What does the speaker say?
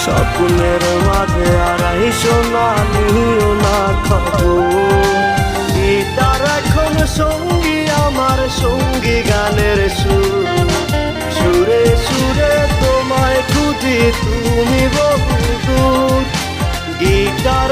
স্বপ্নের মাঝে আড়াইশো না নিও না খবর। গিটার এখন সঙ্গী আমার, সঙ্গী গানের সুর, সুরে সুরে তোমায় খুঁজি তুমি বহু দূর। গিটার